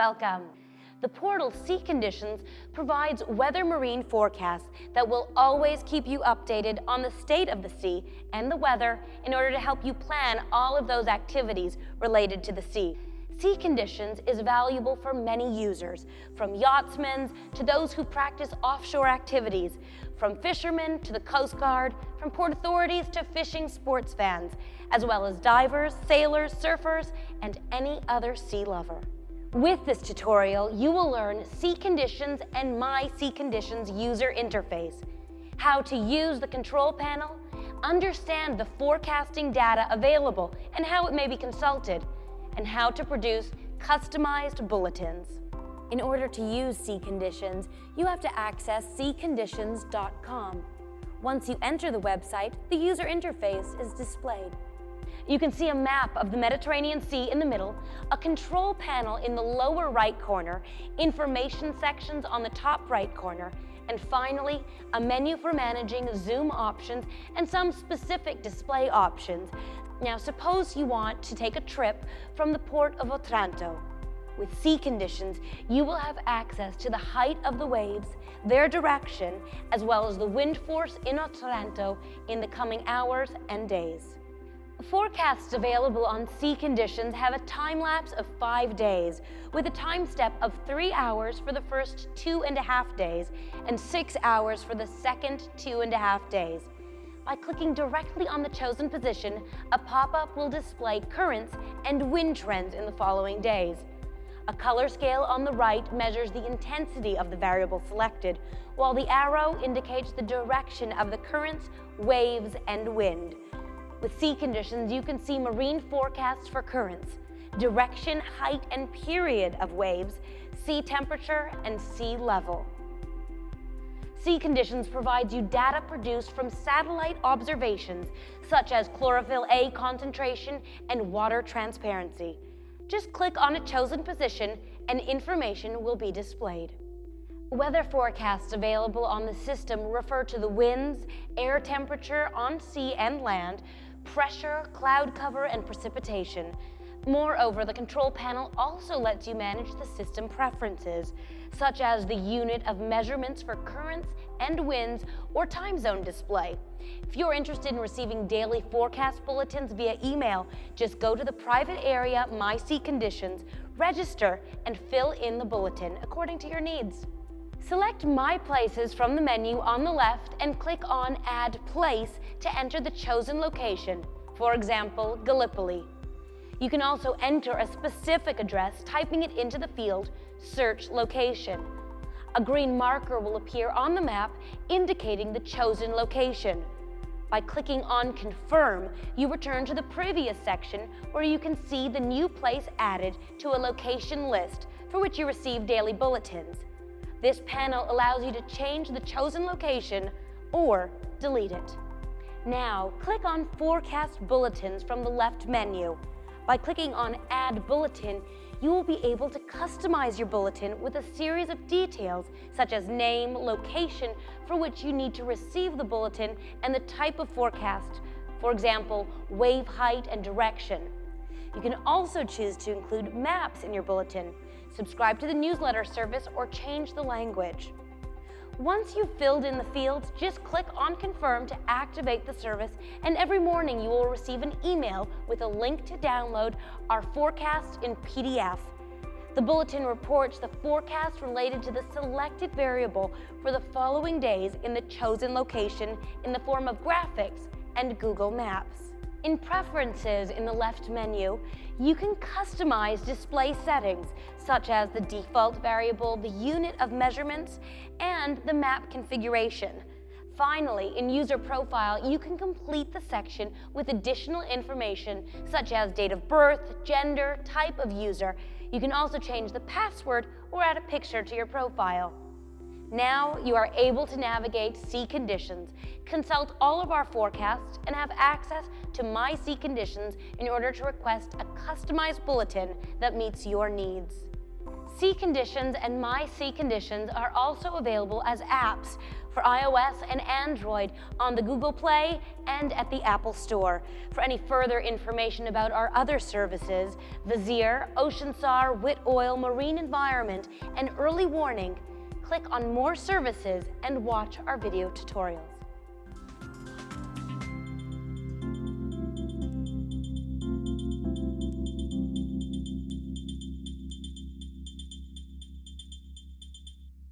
welcome. The portal SeaConditions provides weather marine forecasts that will always keep you updated on the state of the sea and the weather in order to help you plan all of those activities related to the sea. SeaConditions is valuable for many users, from yachtsmen to those who practice offshore activities, from fishermen to the Coast Guard, from port authorities to fishing sports fans, as well as divers, sailors, surfers, and any other sea lover. With this tutorial, you will learn SeaConditions and My SeaConditions user interface, how to use the control panel, understand the forecasting data available and how it may be consulted, and how to produce customized bulletins. In order to use SeaConditions, you have to access SeaConditions.com. Once you enter the website, the user interface is displayed. You can see a map of the Mediterranean Sea in the middle, a control panel in the lower right corner, information sections on the top right corner, and finally, a menu for managing zoom options and some specific display options. Now, suppose you want to take a trip from the port of Otranto. With SeaConditions, you will have access to the height of the waves, their direction, as well as the wind force in Otranto in the coming hours and days. Forecasts available on SeaConditions have a time lapse of 5 days, with a time step of 3 hours for the first 2.5 days and 6 hours for the second 2.5 days. By clicking directly on the chosen position, a pop-up will display currents and wind trends in the following days. A color scale on the right measures the intensity of the variable selected, while the arrow indicates the direction of the currents, waves, and wind. With SeaConditions, you can see marine forecasts for currents, direction, height, and period of waves, sea temperature, and sea level. SeaConditions provides you data produced from satellite observations, such as chlorophyll A concentration and water transparency. Just click on a chosen position and information will be displayed. Weather forecasts available on the system refer to the winds, air temperature on sea and land, pressure, cloud cover, and precipitation. Moreover, the control panel also lets you manage the system preferences, such as the unit of measurements for currents and winds or time zone display. If you're interested in receiving daily forecast bulletins via email, just go to the private area My SeaConditions, register, and fill in the bulletin according to your needs. Select My Places from the menu on the left and click on Add Place to enter the chosen location, for example, Gallipoli. You can also enter a specific address, typing it into the field Search Location. A green marker will appear on the map indicating the chosen location. By clicking on Confirm, you return to the previous section where you can see the new place added to a location list for which you receive daily bulletins. This panel allows you to change the chosen location or delete it. Now, click on Forecast Bulletins from the left menu. By clicking on Add Bulletin, you will be able to customize your bulletin with a series of details such as name, location for which you need to receive the bulletin, and the type of forecast, for example, wave height and direction. You can also choose to include maps in your bulletin, subscribe to the newsletter service, or change the language. Once you've filled in the fields, just click on Confirm to activate the service, and every morning you will receive an email with a link to download our forecast in PDF. The bulletin reports the forecast related to the selected variable for the following days in the chosen location in the form of graphics and Google Maps. In Preferences in the left menu, you can customize display settings, such as the default variable, the unit of measurements, and the map configuration. Finally, in User Profile, you can complete the section with additional information, such as date of birth, gender, type of user. You can also change the password or add a picture to your profile. Now you are able to navigate SeaConditions, consult all of our forecasts, and have access to My SeaConditions in order to request a customized bulletin that meets your needs. SeaConditions and My SeaConditions are also available as apps for iOS and Android on the Google Play and at the Apple Store. For any further information about our other services, Vizier, OceanSAR, Wit Oil, Marine Environment, and Early Warning, click on More Services and watch our video tutorials.